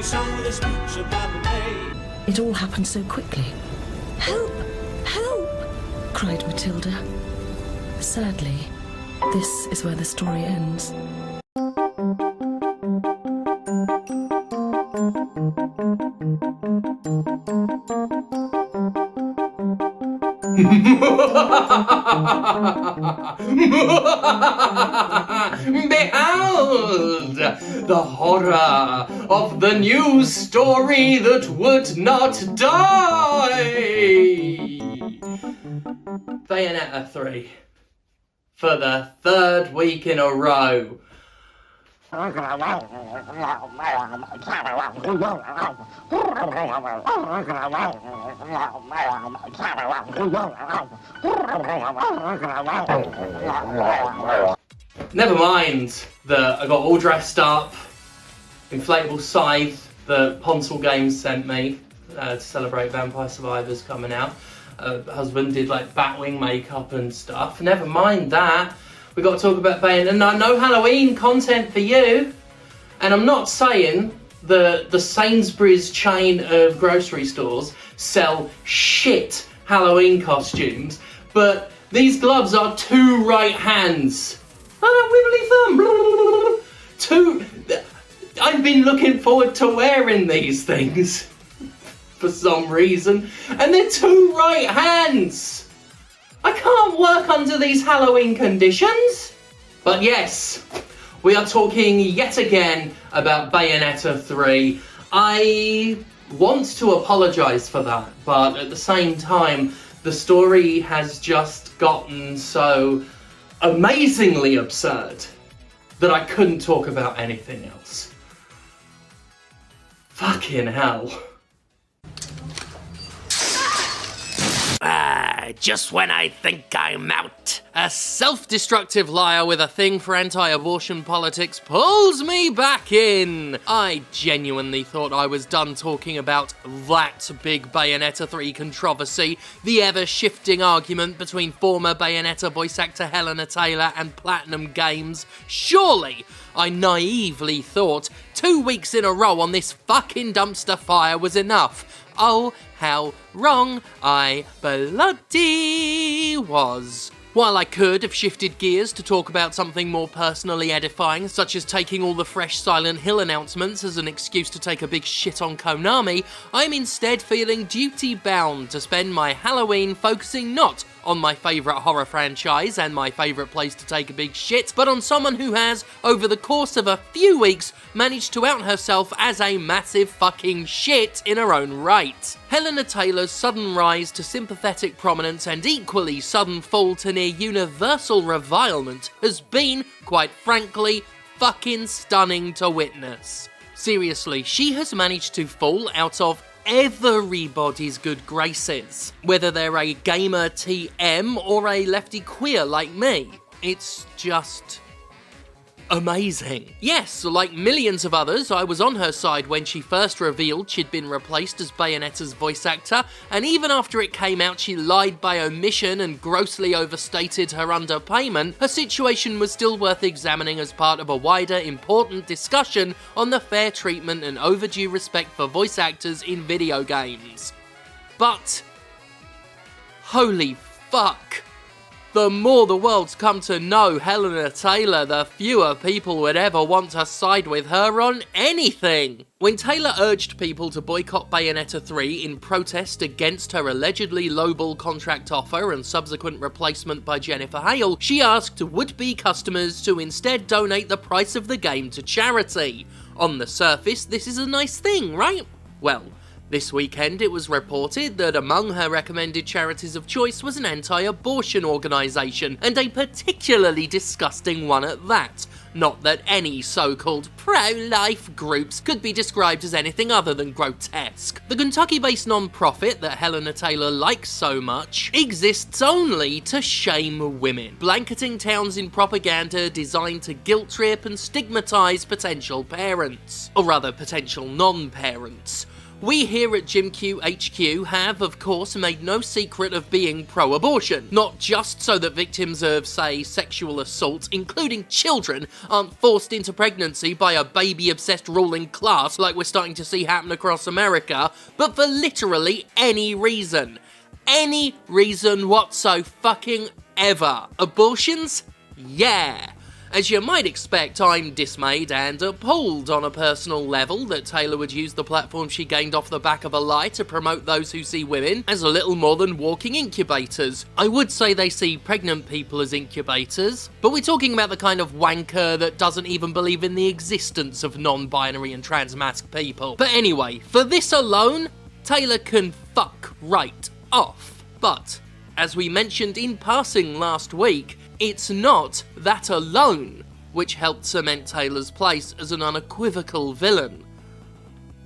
we sang with a speech about the day. It all happened so quickly. Help! Help! Cried Matilda. Sadly, this is where the story ends. Behold the horror of the news story that would not die. Bayonetta 3 for the third week in a row. Never mind that I got all dressed up, inflatable scythe that Ponsel Games sent me to celebrate Vampire Survivors coming out. Husband did like Batwing makeup and stuff. Never mind that. We got to talk about Bayonetta. No Halloween content for you. And I'm not saying that the Sainsbury's chain of grocery stores sell shit Halloween costumes, but these gloves are two right hands. Oh, that wibbly thumb. I've been looking forward to wearing these things for some reason, and they're two right hands. I can't work under these Halloween conditions. But yes, we are talking yet again about Bayonetta 3. I want to apologise for that, but at the same time, the story has just gotten so amazingly absurd that I couldn't talk about anything else. Fucking hell. Just when I think I'm out, a self-destructive liar with a thing for anti-abortion politics pulls me back in. I genuinely thought I was done talking about that big Bayonetta 3 controversy, the ever-shifting argument between former Bayonetta voice actor Hellena Taylor and Platinum Games. Surely, I naively thought 2 weeks in a row on this fucking dumpster fire was enough. Oh, how wrong I bloody was. While I could have shifted gears to talk about something more personally edifying, such as taking all the fresh Silent Hill announcements as an excuse to take a big shit on Konami, I'm instead feeling duty-bound to spend my Halloween focusing not on my favourite horror franchise and my favourite place to take a big shit, but on someone who has, over the course of a few weeks, managed to out herself as a massive fucking shit in her own right. Hellena Taylor's sudden rise to sympathetic prominence and equally sudden fall to near universal revilement has been, quite frankly, fucking stunning to witness. Seriously, she has managed to fall out of everybody's good graces, whether they're a gamer TM or a lefty queer like me. It's just amazing. Yes, like millions of others, I was on her side when she first revealed she'd been replaced as Bayonetta's voice actor, and even after it came out she lied by omission and grossly overstated her underpayment, her situation was still worth examining as part of a wider, important discussion on the fair treatment and overdue respect for voice actors in video games. But holy fuck. The more the world's come to know Hellena Taylor, the fewer people would ever want to side with her on anything. When Taylor urged people to boycott Bayonetta 3 in protest against her allegedly lowball contract offer and subsequent replacement by Jennifer Hale, she asked would-be customers to instead donate the price of the game to charity. On the surface, this is a nice thing, right? Well, this weekend it was reported that among her recommended charities of choice was an anti-abortion organisation, and a particularly disgusting one at that. Not that any so-called pro-life groups could be described as anything other than grotesque. The Kentucky-based non-profit that Hellena Taylor likes so much exists only to shame women, blanketing towns in propaganda designed to guilt-trip and stigmatise potential parents. Or rather, potential non-parents. We here at JimQHQ have, of course, made no secret of being pro-abortion. Not just so that victims of, say, sexual assault, including children, aren't forced into pregnancy by a baby-obsessed ruling class like we're starting to see happen across America, but for literally any reason. Any reason whatso-fucking-ever. Abortions? Yeah. As you might expect, I'm dismayed and appalled on a personal level that Taylor would use the platform she gained off the back of a lie to promote those who see women as little more than walking incubators. I would say they see pregnant people as incubators, but we're talking about the kind of wanker that doesn't even believe in the existence of non-binary and trans-masc people. But anyway, for this alone, Taylor can fuck right off. But, as we mentioned in passing last week, it's not that alone which helped cement Taylor's place as an unequivocal villain.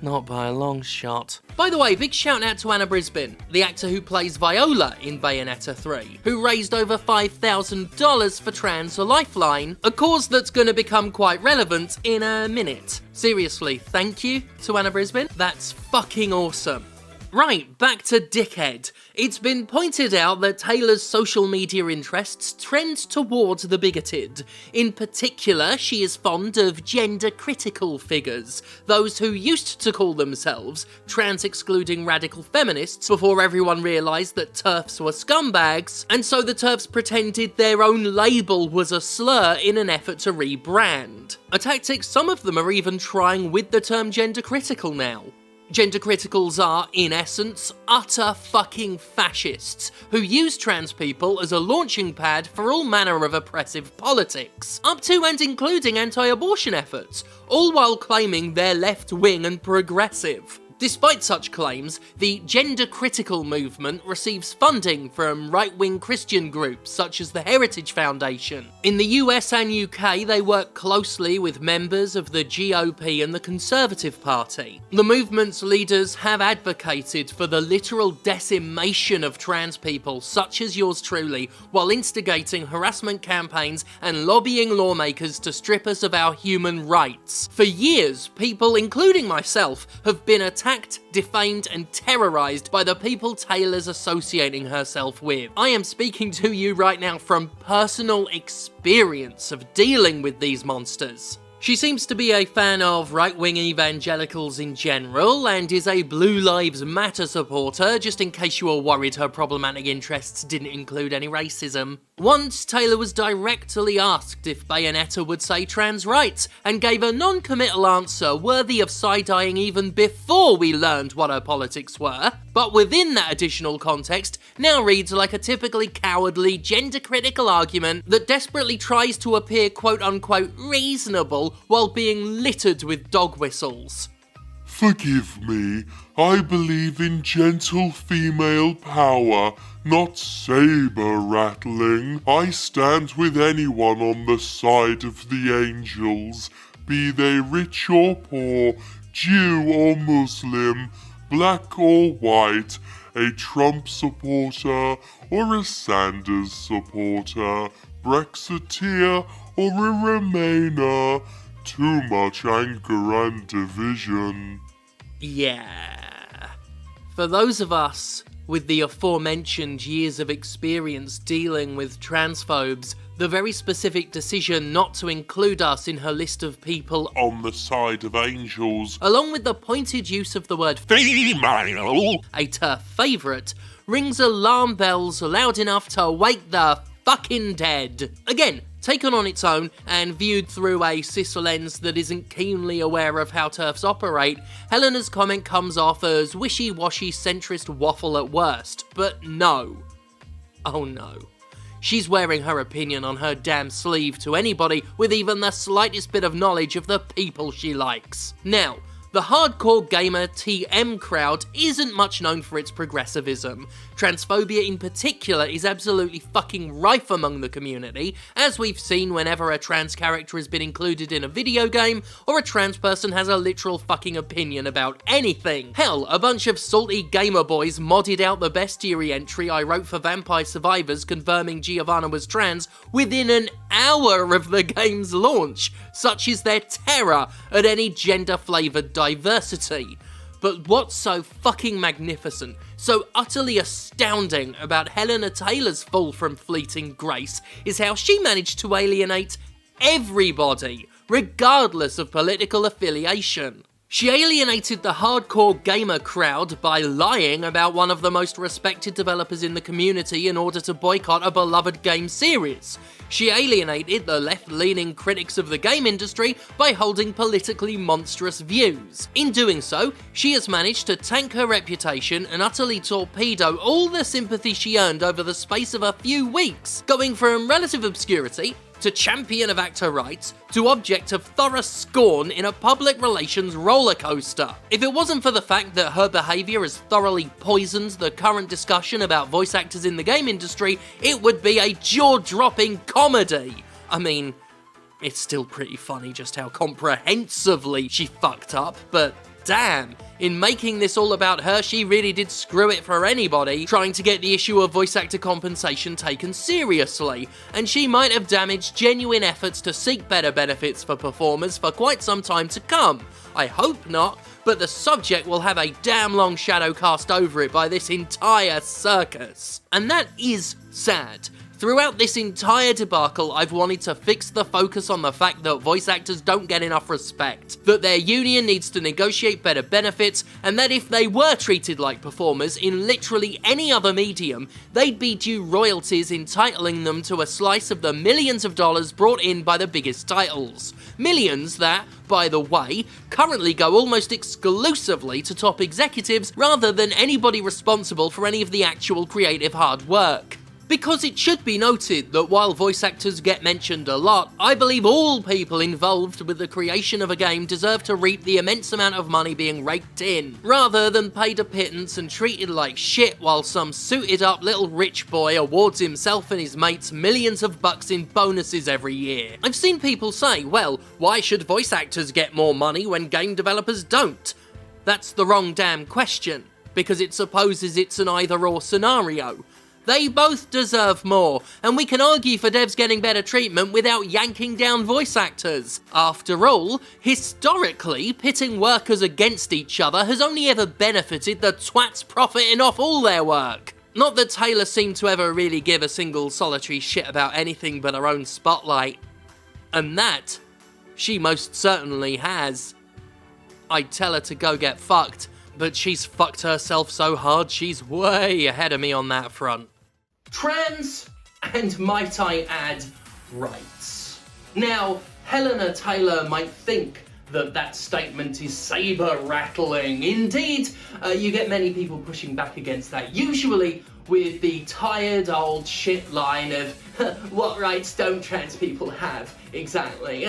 Not by a long shot. By the way, big shout out to Anna Brisbane, the actor who plays Viola in Bayonetta 3, who raised over $5,000 for Trans Lifeline, a cause that's going to become quite relevant in a minute. Seriously, thank you to Anna Brisbane. That's fucking awesome. Right, back to Dickhead. It's been pointed out that Taylor's social media interests trend towards the bigoted. In particular, she is fond of gender-critical figures, those who used to call themselves trans-excluding radical feminists before everyone realised that TERFs were scumbags, and so the TERFs pretended their own label was a slur in an effort to rebrand. A tactic some of them are even trying with the term gender-critical now. Gender criticals are, in essence, utter fucking fascists who use trans people as a launching pad for all manner of oppressive politics, up to and including anti-abortion efforts, all while claiming they're left-wing and progressive. Despite such claims, the gender-critical movement receives funding from right-wing Christian groups such as the Heritage Foundation. In the US and UK, they work closely with members of the GOP and the Conservative Party. The movement's leaders have advocated for the literal decimation of trans people, such as yours truly, while instigating harassment campaigns and lobbying lawmakers to strip us of our human rights. For years, people, including myself, have been attacked, defamed and terrorised by the people Taylor's associating herself with. I am speaking to you right now from personal experience of dealing with these monsters. She seems to be a fan of right-wing evangelicals in general, and is a Blue Lives Matter supporter, just in case you were worried her problematic interests didn't include any racism. Once, Taylor was directly asked if Bayonetta would say trans rights, and gave a non-committal answer worthy of side-eyeing even before we learned what her politics were, but within that additional context, now reads like a typically cowardly, gender-critical argument that desperately tries to appear quote-unquote reasonable while being littered with dog whistles. Forgive me, I believe in gentle female power, not saber-rattling. I stand with anyone on the side of the angels, be they rich or poor, Jew or Muslim, black or white, a Trump supporter or a Sanders supporter, Brexiteer or a Remainer. Too much anger and division. Yeah. For those of us with the aforementioned years of experience dealing with transphobes, the very specific decision not to include us in her list of people on the side of angels, along with the pointed use of the word female, a TERF favourite, rings alarm bells loud enough to wake the fucking dead. Again, taken on its own and viewed through a cis lens that isn't keenly aware of how TERFs operate, Helena's comment comes off as wishy-washy centrist waffle at worst. But no. Oh no. She's wearing her opinion on her damn sleeve to anybody with even the slightest bit of knowledge of the people she likes. Now, the hardcore gamer TM crowd isn't much known for its progressivism. Transphobia in particular is absolutely fucking rife among the community, as we've seen whenever a trans character has been included in a video game, or a trans person has a literal fucking opinion about anything. Hell, a bunch of salty gamer boys modded out the bestiary entry I wrote for Vampire Survivors confirming Giovanna was trans within an hour of the game's launch. Such is their terror at any gender-flavoured diversity. But what's so fucking magnificent, so utterly astounding about Hellena Taylor's fall from fleeting grace is how she managed to alienate everybody, regardless of political affiliation. She alienated the hardcore gamer crowd by lying about one of the most respected developers in the community in order to boycott a beloved game series. She alienated the left-leaning critics of the game industry by holding politically monstrous views. In doing so, she has managed to tank her reputation and utterly torpedo all the sympathy she earned over the space of a few weeks, going from relative obscurity to champion of actor rights, to object of thorough scorn in a public relations rollercoaster. If it wasn't for the fact that her behaviour has thoroughly poisoned the current discussion about voice actors in the game industry, it would be a jaw-dropping comedy. I mean, it's still pretty funny just how comprehensively she fucked up, but damn, in making this all about her, she really did screw it for anybody trying to get the issue of voice actor compensation taken seriously, and she might have damaged genuine efforts to seek better benefits for performers for quite some time to come. I hope not, but the subject will have a damn long shadow cast over it by this entire circus. And that is sad. Throughout this entire debacle, I've wanted to fix the focus on the fact that voice actors don't get enough respect, that their union needs to negotiate better benefits, and that if they were treated like performers in literally any other medium, they'd be due royalties entitling them to a slice of the millions of dollars brought in by the biggest titles. Millions that, by the way, currently go almost exclusively to top executives rather than anybody responsible for any of the actual creative hard work. Because it should be noted that while voice actors get mentioned a lot, I believe all people involved with the creation of a game deserve to reap the immense amount of money being raked in, rather than paid a pittance and treated like shit while some suited up little rich boy awards himself and his mates millions of bucks in bonuses every year. I've seen people say, well, why should voice actors get more money when game developers don't? That's the wrong damn question, because it supposes it's an either-or scenario. They both deserve more, and we can argue for devs getting better treatment without yanking down voice actors. After all, historically, pitting workers against each other has only ever benefited the twats profiting off all their work. Not that Taylor seemed to ever really give a single solitary shit about anything but her own spotlight. And that, she most certainly has. I'd tell her to go get fucked, but she's fucked herself so hard she's way ahead of me on that front. Trans, and might I add, rights. Now, Hellena Taylor might think that that statement is saber-rattling. Indeed, you get many people pushing back against that, usually with the tired old shit line of, what rights don't trans people have? Exactly.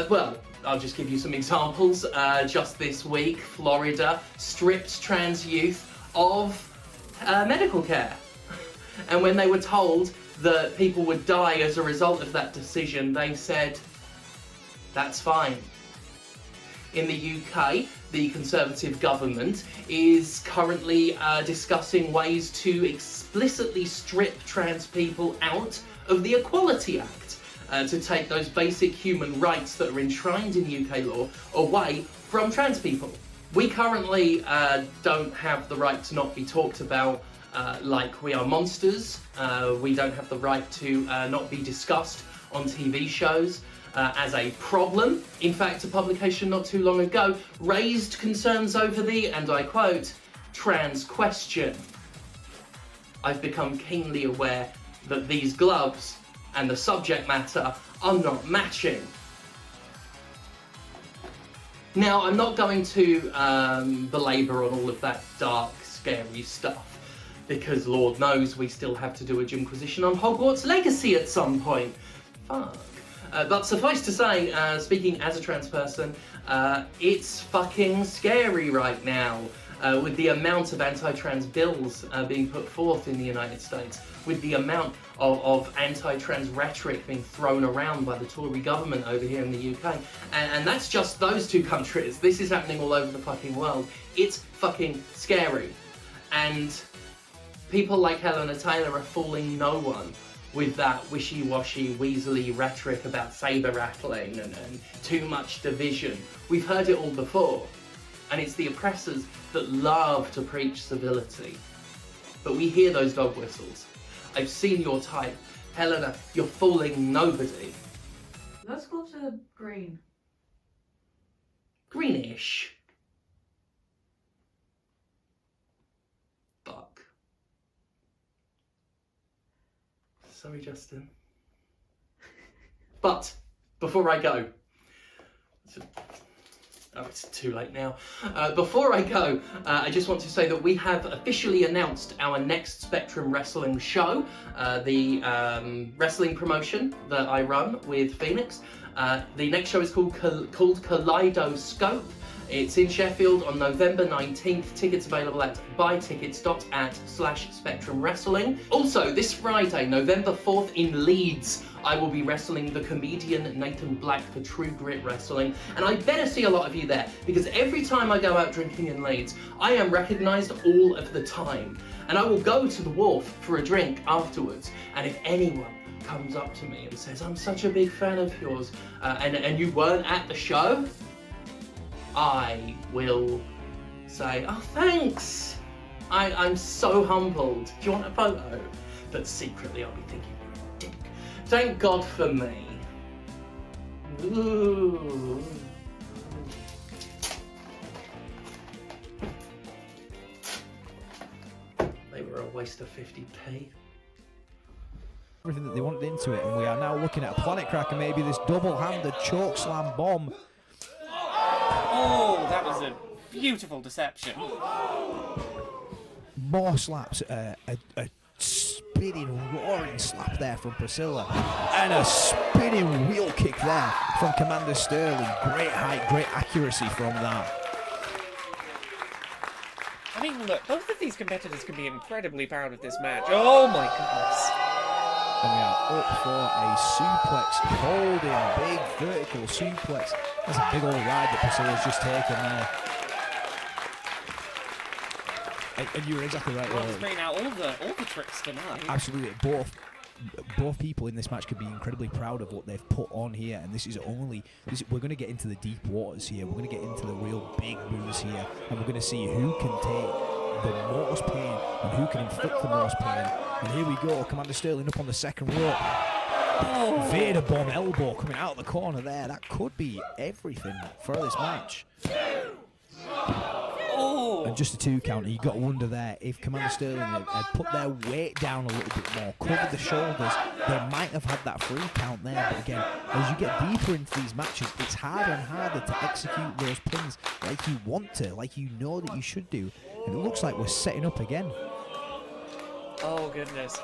Well, I'll just give you some examples. Just this week, Florida stripped trans youth of medical care. And when they were told that people would die as a result of that decision, they said, that's fine. In the UK, the Conservative government is currently discussing ways to explicitly strip trans people out of the Equality Act, to take those basic human rights that are enshrined in UK law away from trans people. We currently don't have the right to not be talked about like we are monsters. We don't have the right to not be discussed on TV shows as a problem. In fact, a publication not too long ago raised concerns over the, and I quote, trans question. I've become keenly aware that these gloves and the subject matter are not matching. Now, I'm not going to belabor on all of that dark, scary stuff, because Lord knows we still have to do a Jimquisition on Hogwarts Legacy at some point. Fuck. But suffice to say, speaking as a trans person, it's fucking scary right now, with the amount of anti-trans bills being put forth in the United States, with the amount of anti-trans rhetoric being thrown around by the Tory government over here in the UK. And that's just those two countries. This is happening all over the fucking world. It's fucking scary. And people like Hellena Taylor are fooling no one. with that wishy-washy, weaselly rhetoric about saber rattling and too much division. We've heard it all before, and it's the oppressors that love to preach civility. But we hear those dog whistles. I've seen your type. Hellena, you're fooling nobody. Let's go to green. Greenish. Fuck. Sorry, Justin. But before I go, oh, it's too late now. Before I go, I just want to say that we have officially announced our next Spectrum Wrestling show, the wrestling promotion that I run with Phoenix. The next show is called Kaleidoscope. It's in Sheffield on November 19th. Tickets available at buytickets.at/spectrumwrestling. Also, this Friday, November 4th in Leeds, I will be wrestling the comedian Nathan Black for True Grit Wrestling. And I better see a lot of you there, because every time I go out drinking in Leeds, I am recognised all of the time. And I will go to the wharf for a drink afterwards. And if anyone comes up to me and says, I'm such a big fan of yours, and you weren't at the show, I will say, oh, thanks. I'm so humbled. Do you want a photo? But secretly I'll be thinking, you're a dick. Thank God for me. Ooh. They were a waste of 50p. Everything that they wanted into it, and we are now looking at a planet cracker, maybe this double-handed choke slam bomb. Oh, that was a beautiful deception. More slaps, a spinning, roaring slap there from Priscilla, and a spinning wheel kick there from Commander Sterling. Great height, great accuracy from that. I mean, look, both of these competitors can be incredibly proud of this match. Oh my goodness. And we are up for a suplex, holding big vertical suplex. That's a big old ride that Priscilla's just taken there. And you were exactly right. Well, bringing out all the tricks tonight. Absolutely, both people in this match could be incredibly proud of what they've put on here. And we're going to get into the deep waters here. We're going to get into the real big moves here, and we're going to see who can take the most pain and who can inflict the most pain. And here we go, Commander Sterling up on the second rope. Oh. Vader bomb elbow coming out of the corner there. That could be everything for this match. Oh. And just a 2 count, and you got to wonder there if Commander Sterling had put their weight down a little bit more, covered the shoulders, they might have had that 3 count there. But again, as you get deeper into these matches, it's harder and harder to execute those pins like you want to, like you know that you should do. And it looks like we're setting up again. Oh goodness.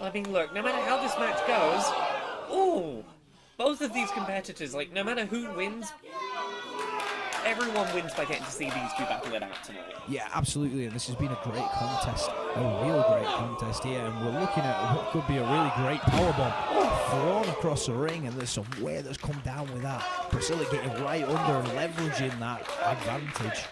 I mean, look, no matter how this match goes, ooh, both of these competitors, like, no matter who wins, everyone wins by getting to see these two battle it out tonight. Yeah, absolutely, and this has been a great contest, a real great contest here, and we're looking at what could be a really great powerbomb thrown across the ring, and there's some weight that's come down with that. Priscilla getting right under and leveraging that advantage.